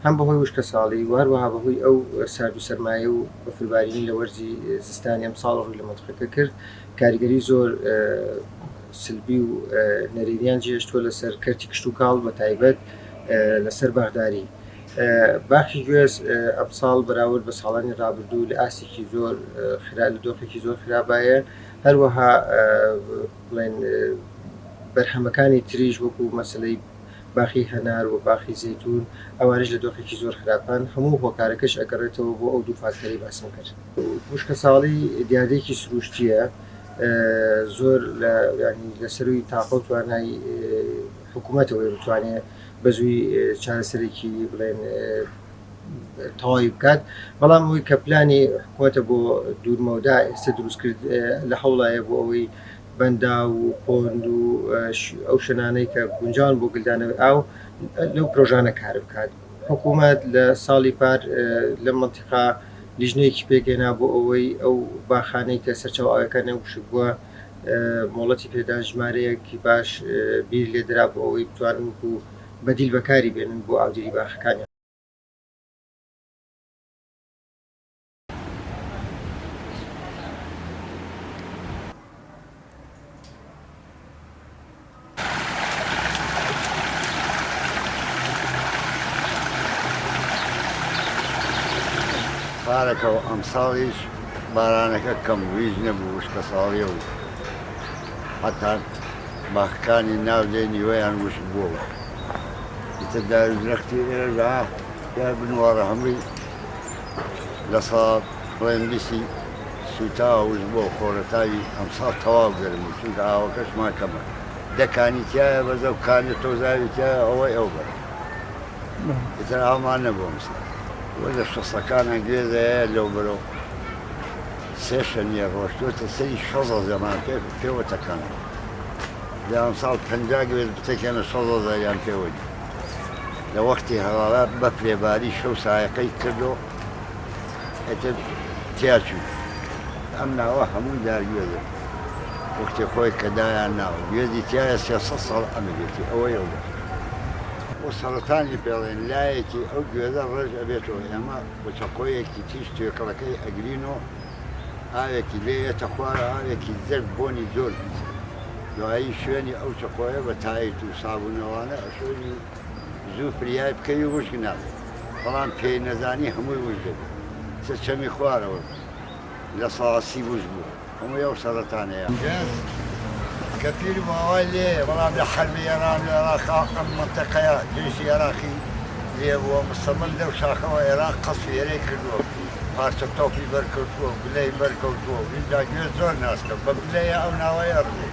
هەم بەهۆی وشکە ساڵی و هەروەها بەهۆی ئەو سارد و سەرمایە و بەفربارینی لە وەرزی زستانی ئەم ساڵ ڕووی لە منتقەکە کرد کاریگەری زۆر سلبی و نەرێنیان جێشتووە لەسەر کەرتی کشت و کاڵ بە تایبەت لەسەر باغداری. باخی گوێز ئەم ساڵ بەراورد بە ساڵانی ڕابردوو لە ئاسێکی زۆر لە دۆخێکی زۆر خراپایە، هەروەها بڵێن بەرهەمەکانی تریژ وەکو مەسلەی باخی هەنار و باخی زەیتون ئەوانش لە دۆخێکی زۆر خراپان، هەموو هۆکارەکەش ئەگەڕێتەوە بۆ ئەو دوو فاکتەری باسم کرد. وشکە ساڵی دیادێکی سروشتیە زۆر لەسەروی تاقە و توانای حکوومەتەوەی بتوانێت بەزووی چارەسەرێکی بڵێن تەواوی بکات، بەڵام ئەوەی کە پلانی حکوومەتە بۆ دوورمەوەدا ئێستا دروست کرد لە هەوڵایە بۆ ئەوەی بەندا و پۆند و ئەو شنانەی کە گونجان بۆ گلدانەوەی ئاو لەو پرۆژانە کار بکات. حکوومەت لە ساڵی پار لە منتیقا لیژنەیەکی پێکێنا بۆ ئەوەی ئەو باخانەی کە سەرچاو ئاوەکان نەوشک بووە مۆڵەتی پێدا ژمارەیەکی باش بیر لێدرا بۆ ئەوەی بتوانن و بەدیل بەکاری بێنن بۆ ئاودێری باخەکانی. بارەکەەوە ئەم ساڵیش بارانەکە کەم ویژ نەبوو وشکە ساڵی و حتا باخەکانی ناودێ نیوەیان وشک بووە ئیتر دارودرەختی ئێرە یا بنوارە هەمووی لە ساڵ بڵێن بیسی سوتاوە وش بۆ خۆرەتاوی ئەم ساڵ تەواو گەرم و چونکە ئاوەکەشمان کەمە دەکانی تایە بەزە و کانی تۆزاوی تایە ئەوەی ئەو بەر ئیتر ئامان نەبووە مسڵ وەدە شخصەکانە گوێزەیە لەو بەرەو سێشە نییە ڕۆشتوتە سەری شەزە زەمان پێوەتەکان لە ئەم ساڵ پەنجا گوێز بتەکەنە شەزە زایان پێوەی لە وەختی هەواڵات بە پێباری شەو سایەقەی کردو ئەتر تیاچوو ئەم ناوە هەمووی دارگوێزە وەختی خۆی کەدایان ناوە گوێزی تایە 300 ساڵ ئەمەبێتی ئەوە یەو بۆ سەرەتانی پێڵێن لایەکی ئەو گوێزە ڕێژ ئەبێتەوە ئێمە بۆ چەقۆیەکی تیش توێکەڵەکەی ئەگرینەوە ئاوێکی لێیەتە خوارە ئاوێکی زەرد بۆنی زۆر دوایی شوێنی ئەو چەقۆیە بە تایت و سابوونەوانە ئەشۆنی زوو فریای بکەی و وشک نابێت بەڵام پێی نەزانی هەمووی وش دەبێت چ چەمی خوارەوە لە ساڵسی وش بوو هەمووی ئەو سەرەتانەیە کە پیری ماوای لێ بەڵام لە حەربی ئێران لە عێراق ئەم منتەقەیە جێشی عێراقی لێ بووە مستەمل لەو شاخەوە عێراق قەسفی ئێرەی کردووە پارچە تۆپی بەرکەوتووە گلەی بەرکەوتووە اینجا گوێ زۆر ناسکە بە گلەیە ئەو ناوەیە ڕێ